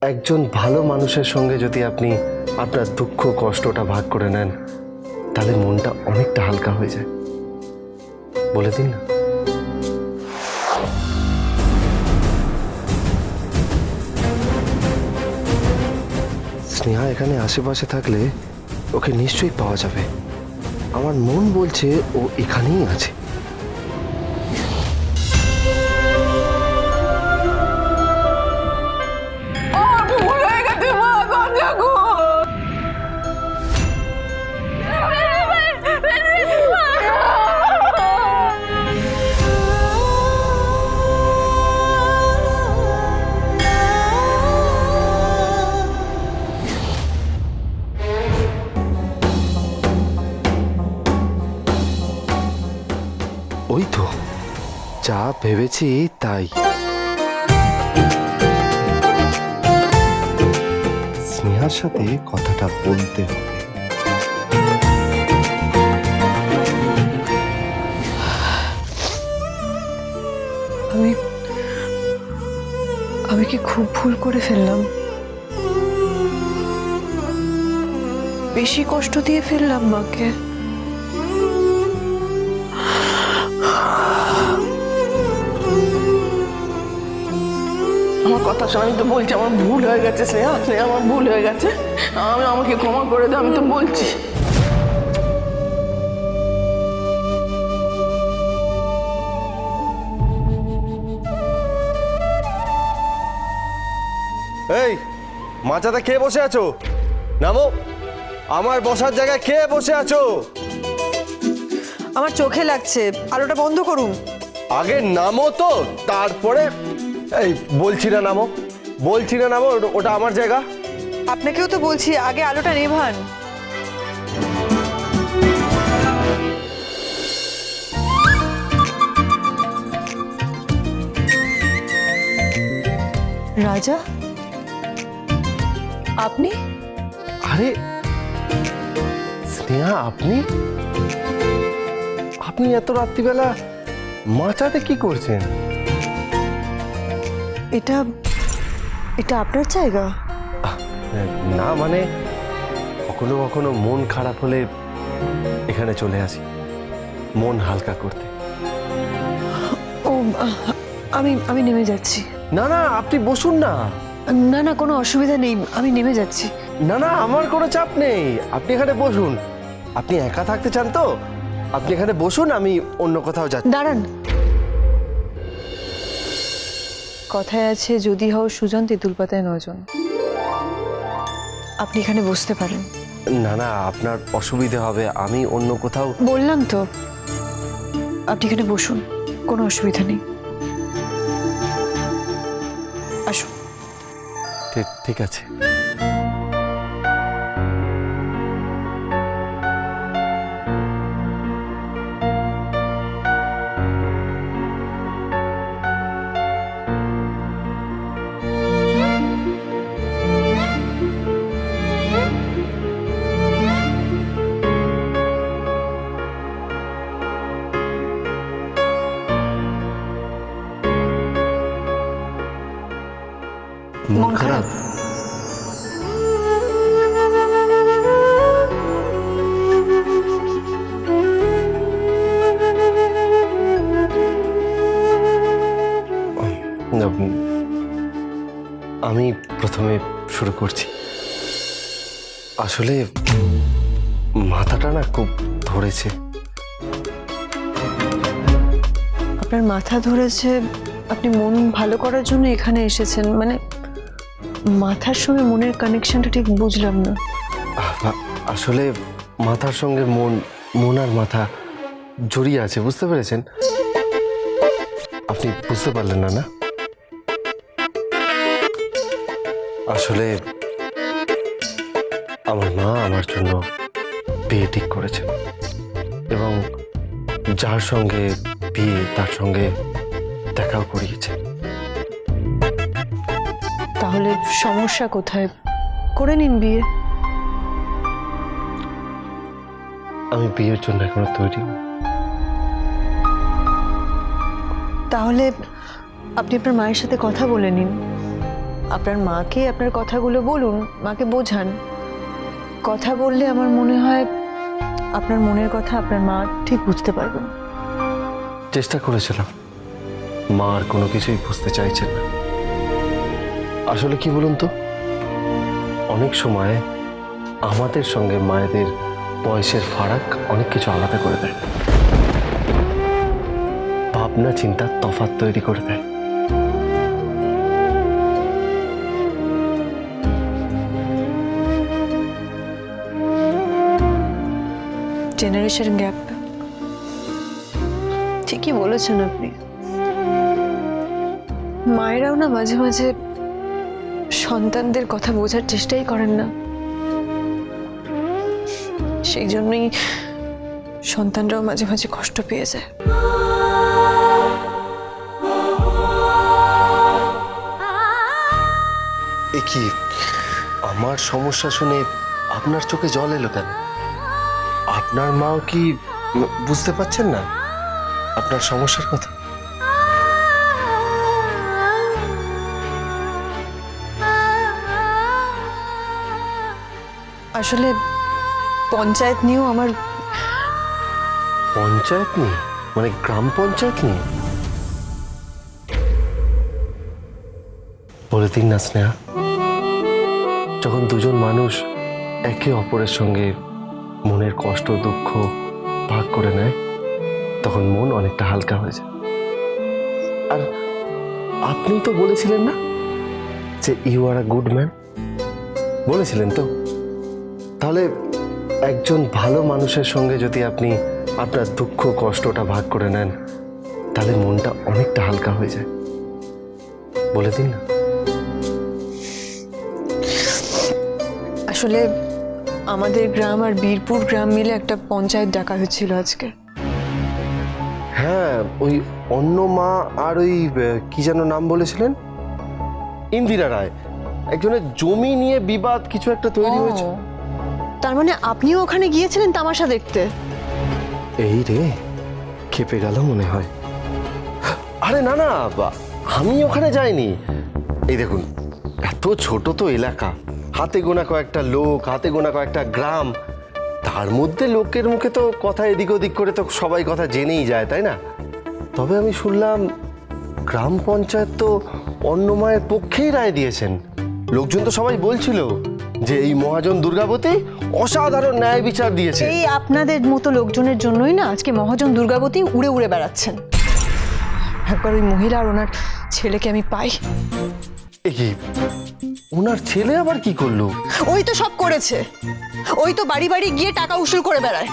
একজন ভালো মানুষের সঙ্গে যদি আপনি আপনার দুঃখ কষ্টটা ভাগ করে নেন তাহলে মনটা অনেকটা হালকা হয়ে যায়। বলে দিন না। স্নেহা এখানে আশেপাশে থাকলে ওকে নিশ্চয়ই পাওয়া যাবে। আমার মন বলছে ও এখানেই আছে। ওই তো যা ভেবেছি তাই। স্নেহার সাথে কথাটা বলতে হবে। আমি কি খুব ভুল করে ফেললাম? বেশি কষ্ট দিয়ে ফেললাম মাকে? আমার কথা শোন, আমি তো বলছি আমার ভুল হয়ে গেছে স্নেহা, স্নেহা আমার ভুল হয়ে গেছে, আমাকে ক্ষমা করে দে, আমি তো বলছি। এই মাচাতে কে বসে আছো? নামো। আমার বসার জায়গায় কে বসে আছো? আমার চোখে লাগছে, আলোটা বন্ধ করুন। আগে নামো তো, তারপরে। এই বলছি না নামো, বলছি না নামো, ওটা আমার জায়গা। আপনাকেও তো বলছি আগে আলোটা নেভান। রাজা, আপনি? আরে স্নেহা, আপনি আপনি এত রাত্রিবেলা মাচাতে কি করছেন? এটা এটা আপনার জায়গা? না মানে কখনো কখনো মন খারাপ হলে এখানে চলে আসি মন হালকা করতে। ও, আমি আমি নেমে যাচ্ছি। না না, আপনি বসুন না। না না, কোনো অসুবিধা নেই, আমি নেমে যাচ্ছি। না না, আমার কোনো চাপ নেই, আপনি এখানে বসুন। আপনি একা থাকতে চান তো আপনি এখানে বসুন, আমি অন্য কোথাও যাচ্ছি। দাঁড়ান। কথায় আছে, যদি হও সুজন তেঁতুল পাতায় নজন। আপনি এখানে বসতে পারেন। না না, আপনার অসুবিধে হবে, আমি অন্য কোথাও। বললাম তো, আপনি এখানে বসুন, কোনো অসুবিধা নেই। আসুন। ঠিক আছে। মন খারাপ? আমি প্রথমে শুরু করছি। আসলে মাথাটা না খুব ধরেছে। আপনার মাথা ধরেছে? আপনি মন ভালো করার জন্য এখানে এসেছেন? মানে মাথার সঙ্গে মনের কানেকশনটা ঠিক বুঝলাম না। আসলে মাথার সঙ্গে মন আর মাথা জড়িয়ে আছে, বুঝতে পেরেছেন? আপনি বুঝতে পারলেন না? না, আসলে আমার মা আমার জন্য বিয়ে ঠিক করেছেন এবং যার সঙ্গে বিয়ে তার সঙ্গে দেখাও করিয়েছে। তাহলে সমস্যা কোথায়? করে নিন বিয়ে। আমি বিয়ের জন্য এখনো তৈরি। তাহলে আপনি আপনার মায়ের সাথে কথা বলে নিন, আপনার মাকে আপনার কথাগুলো বলুন, মাকে বোঝান। কথা বললে আমার মনে হয় আপনার মনের কথা আপনার মা ঠিক বুঝতে পারবেন। চেষ্টা করেছিলাম, মা আর কোনো কিছুই বুঝতে চাইছেন না। আসলে কি বলুন তো, অনেক সময় আমাদের সঙ্গে মায়েদের বয়সের ফারাক অনেক কিছু আলাদা করে দেয়, ভাবনা চিন্তার তফাৎ তৈরি করে দেয়। জেনারেশন গ্যাপ, ঠিকই বলেছেন আপনি। মায়েরাও না মাঝে মাঝে সন্তানদের কথা বোঝার চেষ্টাই করেন না, সেই জন্যই সন্তানরাও মাঝে মাঝে কষ্ট পেয়ে যায়। এ কি, আমার সমস্যা শুনে আপনার চোখে জল এলো কেন? আপনার মাও কি বুঝতে পারছেন না আপনার সমস্যার কথা? আসলে পঞ্চায়েত নিয়েও আমার পঞ্চায়েত নিয়ে, মানে গ্রাম পঞ্চায়েত নিয়ে? বলে দিন না স্নেহা, যখন দুজন মানুষ একে অপরের সঙ্গে মনের কষ্ট দুঃখ ভাগ করে নেয়, তখন মন অনেকটা হালকা হয়ে যায়। আর আপনি তো বলেছিলেন না যে you are a good man, বলেছিলেন তো? তাহলে একজন ভালো মানুষের সঙ্গে যদি আপনি আপনার দুঃখ কষ্টটা ভাগ করে নেন, তাহলে মনটা অনেকটা হালকা হয়ে যায়। বলে দিন না। আসলে আমাদের গ্রাম আর বীরপুর গ্রাম মিলে একটা পঞ্চায়েত ডাকা হয়েছিল আজকে। হ্যাঁ, ওই অন্য মা আর ওই কি যেন নাম বলেছিলেন, ইন্দিরা রায়, একজনের জমি নিয়ে বিবাদ কিছু একটা তৈরি হয়েছে। ও, তার মানে আপনিও ওখানে গিয়েছিলেন তামাশা দেখতে? এই রে, খেপে গেল মনে হয়। আরে না না, আমি ওখানে যাইনি। এই দেখুন, এত ছোট তো এলাকা, হাতে গোনা কয়েকটা লোক, হাতে গোনা কয়েকটা গ্রাম, তার মধ্যে লোকের মুখে তো কথা এদিক ওদিক করে তো সবাই কথা জেনেই যায়, তাই না? তবে আমি শুনলাম গ্রাম পঞ্চায়েত তো অন্য মায়ের পক্ষেই রায় দিয়েছেন। লোকজন তো সবাই বলছিল যে এই মহাজন দুর্গাবতী অসাধারণ ন্যায় বিচার দিয়েছে। এই আপনাদের মতো লোকজনের জন্যই না আজকে মহাজন দুর্গাবতী উড়ে উড়ে বেড়াচ্ছেন। একবার ওই মহিলা আর ওনার ছেলেকে আমি পাই। এ কি, ওনার ছেলে আবার কি করলো? ওই তো সব করেছে, ওই তো বাড়ি বাড়ি গিয়ে টাকা উসুল করে বেড়ায়।